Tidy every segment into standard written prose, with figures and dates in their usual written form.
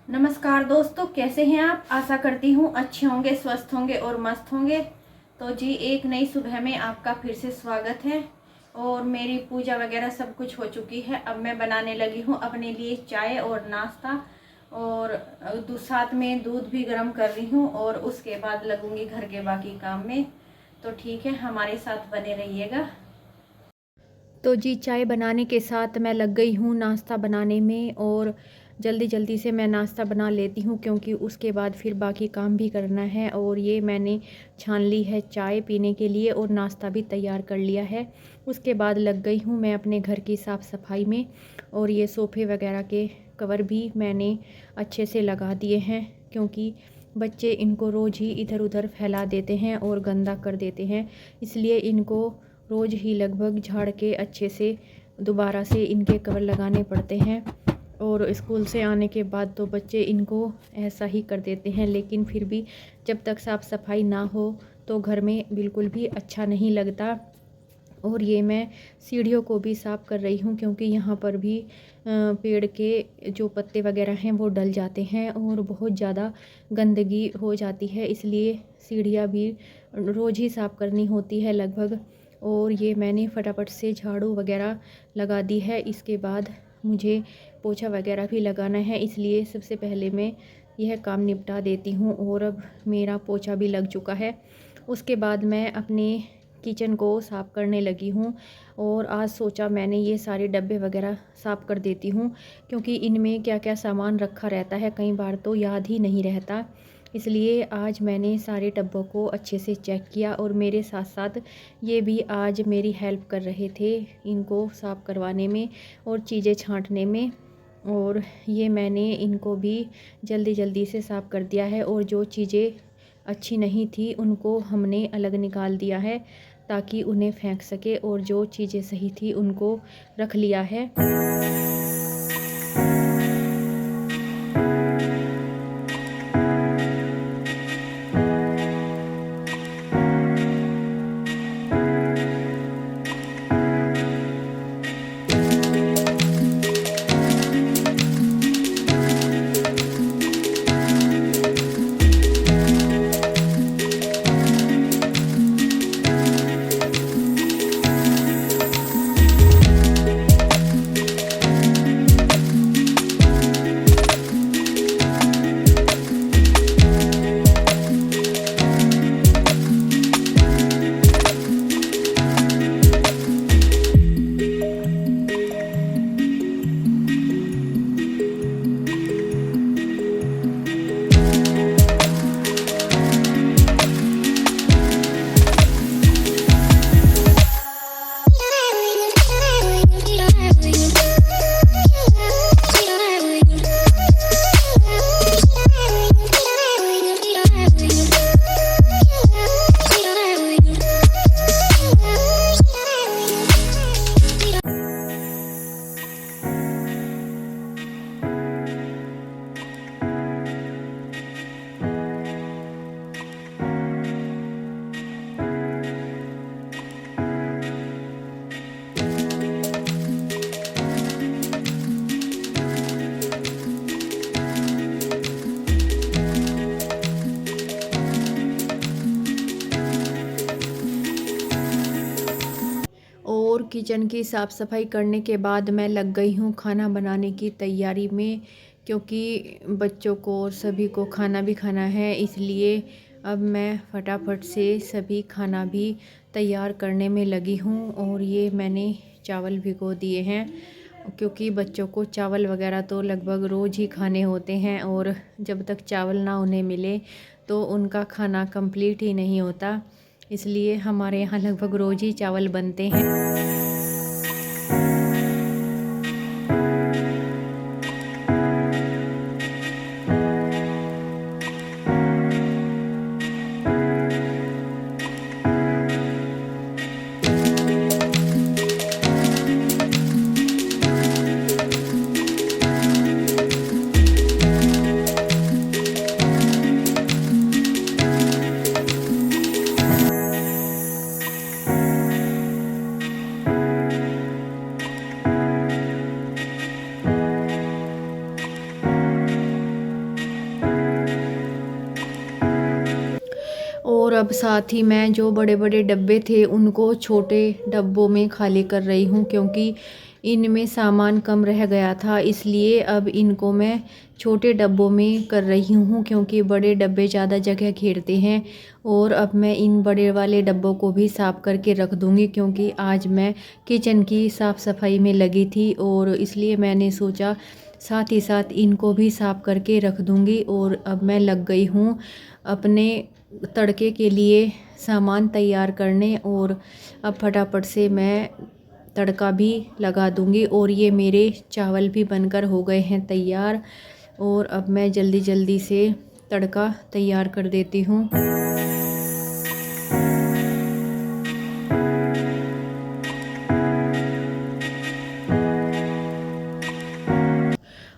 नमस्कार दोस्तों, कैसे हैं आप। आशा करती हूँ अच्छे होंगे, स्वस्थ होंगे और मस्त होंगे। तो जी एक नई सुबह में आपका फिर से स्वागत है। और मेरी पूजा वगैरह सब कुछ हो चुकी है। अब मैं बनाने लगी हूँ अपने लिए चाय और नाश्ता, और साथ में दूध भी गर्म कर रही हूँ, और उसके बाद लगूंगी घर के बाकी काम में। तो ठीक है, हमारे साथ बने रहिएगा। तो जी चाय बनाने के साथ मैं लग गई हूँ नाश्ता बनाने में, और जल्दी जल्दी से मैं नाश्ता बना लेती हूँ क्योंकि उसके बाद फिर बाकी काम भी करना है। और ये मैंने छान ली है चाय पीने के लिए, और नाश्ता भी तैयार कर लिया है। उसके बाद लग गई हूँ मैं अपने घर की साफ़ सफाई में, और ये सोफ़े वगैरह के कवर भी मैंने अच्छे से लगा दिए हैं क्योंकि बच्चे इनको रोज़ ही इधर उधर फैला देते हैं और गंदा कर देते हैं। इसलिए इनको रोज़ ही लगभग झाड़ के अच्छे से दोबारा से इनके कवर लगाने पड़ते हैं। और स्कूल से आने के बाद तो बच्चे इनको ऐसा ही कर देते हैं, लेकिन फिर भी जब तक साफ़ सफाई ना हो तो घर में बिल्कुल भी अच्छा नहीं लगता। और ये मैं सीढ़ियों को भी साफ़ कर रही हूँ क्योंकि यहाँ पर भी पेड़ के जो पत्ते वगैरह हैं वो डल जाते हैं और बहुत ज़्यादा गंदगी हो जाती है। इसलिए सीढ़ियाँ भी रोज़ ही साफ़ करनी होती है लगभग। और ये मैंने फटाफट से झाड़ू वगैरह लगा दी है। इसके बाद मुझे पोछा वगैरह भी लगाना है, इसलिए सबसे पहले मैं यह काम निपटा देती हूँ। और अब मेरा पोछा भी लग चुका है। उसके बाद मैं अपने किचन को साफ़ करने लगी हूँ। और आज सोचा मैंने ये सारे डब्बे वगैरह साफ़ कर देती हूँ क्योंकि इनमें क्या क्या सामान रखा रहता है, कई बार तो याद ही नहीं रहता। इसलिए आज मैंने सारे डब्बों को अच्छे से चेक किया, और मेरे साथ साथ ये भी आज मेरी हेल्प कर रहे थे इनको साफ़ करवाने में और चीज़ें छांटने में। और ये मैंने इनको भी जल्दी जल्दी से साफ़ कर दिया है, और जो चीज़ें अच्छी नहीं थी उनको हमने अलग निकाल दिया है ताकि उन्हें फेंक सके, और जो चीज़ें सही थी उनको रख लिया है। और किचन की साफ़ सफाई करने के बाद मैं लग गई हूँ खाना बनाने की तैयारी में, क्योंकि बच्चों को और सभी को खाना भी खाना है। इसलिए अब मैं फटाफट से सभी खाना भी तैयार करने में लगी हूँ। और ये मैंने चावल भिगो दिए हैं क्योंकि बच्चों को चावल वगैरह तो लगभग रोज़ ही खाने होते हैं, और जब तक चावल ना उन्हें मिले तो उनका खाना कंप्लीट ही नहीं होता। इसलिए हमारे यहाँ लगभग रोज़ ही चावल बनते हैं। अब साथ ही मैं जो बड़े बड़े डब्बे थे उनको छोटे डब्बों में खाली कर रही हूँ, क्योंकि इनमें सामान कम रह गया था। इसलिए अब इनको मैं छोटे डब्बों में कर रही हूँ, क्योंकि बड़े डब्बे ज़्यादा जगह घेरते हैं। और अब मैं इन बड़े वाले डब्बों को भी साफ़ करके रख दूँगी, क्योंकि आज मैं किचन की साफ़ सफाई में लगी थी और इसलिए मैंने सोचा साथ ही साथ इनको भी साफ़ करके रख दूँगी। और अब मैं लग गई हूँ अपने तड़के के लिए सामान तैयार करने, और अब फटाफट से मैं तड़का भी लगा दूंगी। और ये मेरे चावल भी बनकर हो गए हैं तैयार, और अब मैं जल्दी जल्दी से तड़का तैयार कर देती हूँ।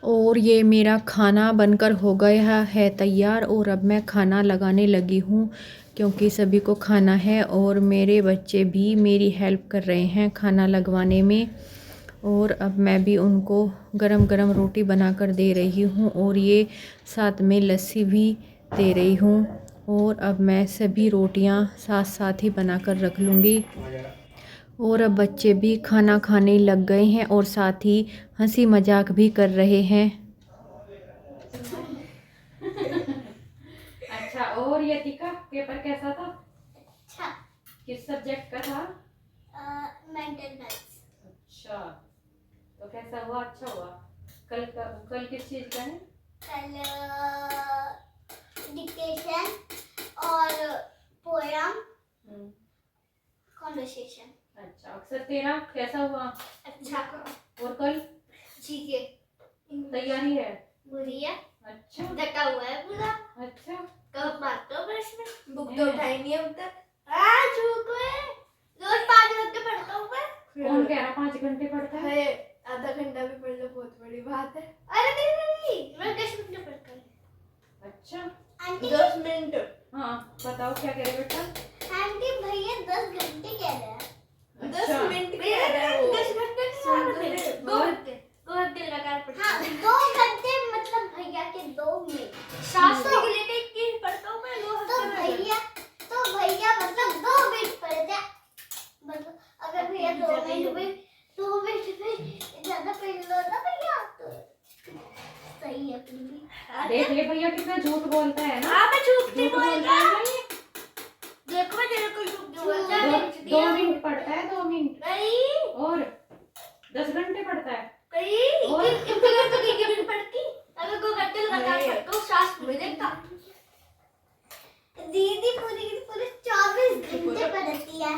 और ये मेरा खाना बनकर हो गया है तैयार, और अब मैं खाना लगाने लगी हूँ, क्योंकि सभी को खाना है और मेरे बच्चे भी मेरी हेल्प कर रहे हैं खाना लगवाने में। और अब मैं भी उनको गरम गरम रोटी बनाकर दे रही हूँ, और ये साथ में लस्सी भी दे रही हूँ। और अब मैं सभी रोटियाँ साथ साथ ही बनाकर रख लूँगी। और अब बच्चे भी खाना खाने लग गए हैं और साथ ही हंसी मजाक भी कर रहे हैं। अच्छा, और यतिका पेपर कैसा था? अच्छा। किस सब्जेक्ट का था? Mental health. अच्छा, तो कैसा हुआ? अच्छा हुआ। कल किस चीज का है? कल डिक्टेशन और पोयम, कॉन्वर्सेशन। अच्छा, अक्सर तेरा कैसा हुआ? अच्छा। और कल ठीक है, तैयारी है? बुरी है। अच्छा, डटा हुआ है पूरा। अच्छा, कब मारते हो प्रश्न? बुक है। तो उठाई नहीं है अब तक। झूठ है। रोज 5 घंटे पढ़ता हूँ मैं। कौन कह रहा 5 घंटे पढ़ता है? आधा घंटा भी पढ़ लो बहुत बड़ी बात है। अरे नहीं, मैं 10 मिनट पढ़ता हूँ। अच्छा, आंटी 10 मिनट। हाँ बताओ क्या कह रहे बेटा? आंटी भैया 10 घंटे कह रहे हैं। अच्छा, 10 मिनट कह रहे हैं वो। 10 घंटे नहीं, 2 घंटे। 2 घंटे लगातार पढ़ता हूँ। हाँ, 2 घंटे मतलब भैया के 2 मिनट। शास्त्री के लिए 21 पढ़ता हूँ मैं। तो भैया मतलब 2 मिनट पढ़ते हैं। मतलब अगर भैया 2 मिनट में ज्यादा पढ़ लो ना भैया तो सही है। फिर भी देख ले भैया कितना झूठ बोलता है ना। हाँ, मैं झूठ नहीं बोलता। है ना ये। देखो मैं तेरे को झूठ बोलता है। 2 मिनट पढ़ता है, 2 मिनट। नहीं, और 10 घंटे पढ़ता है। नहीं, और इतने घंटे की क्यों नहीं पढ़ती? अगर 2 घंटे लगातार पढ़ता हूँ शास्त्र में देखता। दीदी पूरे 24 घंटे पढ़ती है।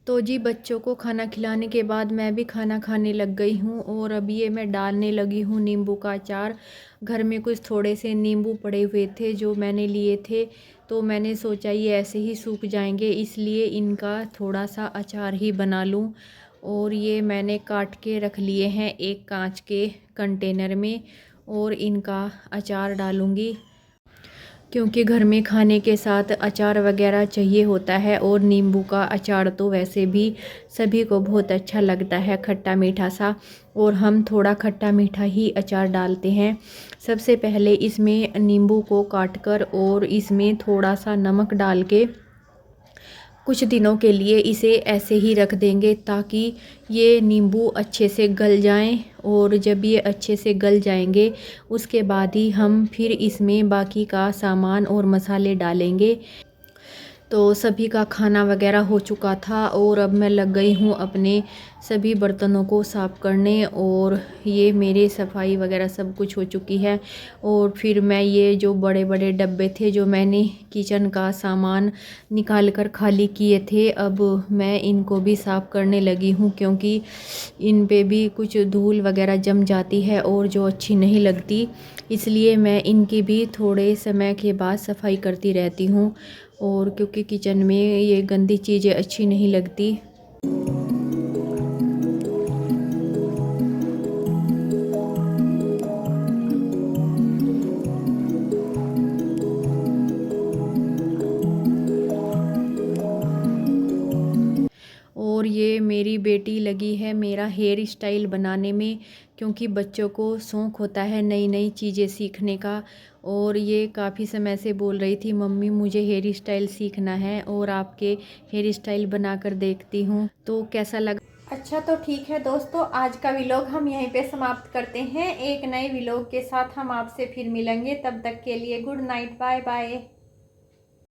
तो जी बच्चों को खाना खिलाने के बाद मैं भी खाना खाने लग गई हूँ, और अब ये मैं डालने लगी हूँ नींबू का अचार। घर में कुछ थोड़े से नींबू पड़े हुए थे जो मैंने लिए थे, तो मैंने सोचा ये ऐसे ही सूख जाएंगे, इसलिए इनका थोड़ा सा अचार ही बना लूँ। और ये मैंने काट के रख लिए हैं एक कांच के कंटेनर में, और इनका अचार डालूँगी, क्योंकि घर में खाने के साथ अचार वगैरह चाहिए होता है। और नींबू का अचार तो वैसे भी सभी को बहुत अच्छा लगता है, खट्टा मीठा सा, और हम थोड़ा खट्टा मीठा ही अचार डालते हैं। सबसे पहले इसमें नींबू को काटकर और इसमें थोड़ा सा नमक डाल के कुछ दिनों के लिए इसे ऐसे ही रख देंगे, ताकि ये नींबू अच्छे से गल जाएं। और जब ये अच्छे से गल जाएंगे उसके बाद ही हम फिर इसमें बाकी का सामान और मसाले डालेंगे। तो सभी का खाना वगैरह हो चुका था, और अब मैं लग गई हूँ अपने सभी बर्तनों को साफ़ करने। और ये मेरे सफाई वगैरह सब कुछ हो चुकी है। और फिर मैं ये जो बड़े बड़े डब्बे थे जो मैंने किचन का सामान निकाल कर खाली किए थे, अब मैं इनको भी साफ़ करने लगी हूँ, क्योंकि इन पे भी कुछ धूल वगैरह जम जाती है और जो अच्छी नहीं लगती। इसलिए मैं इनकी भी थोड़े समय के बाद सफाई करती रहती हूँ, और क्योंकि किचन में ये गंदी चीज़ें अच्छी नहीं लगती। और ये मेरी बेटी लगी है मेरा हेयर स्टाइल बनाने में, क्योंकि बच्चों को शौक़ होता है नई नई चीज़ें सीखने का। और ये काफ़ी समय से बोल रही थी मम्मी मुझे हेयर स्टाइल सीखना है और आपके हेयर स्टाइल बनाकर देखती हूँ। तो कैसा लगा? अच्छा तो ठीक है दोस्तों, आज का व्लॉग हम यहीं पे समाप्त करते हैं। एक नए व्लॉग के साथ हम आपसे फिर मिलेंगे, तब तक के लिए गुड नाइट, बाय बाय।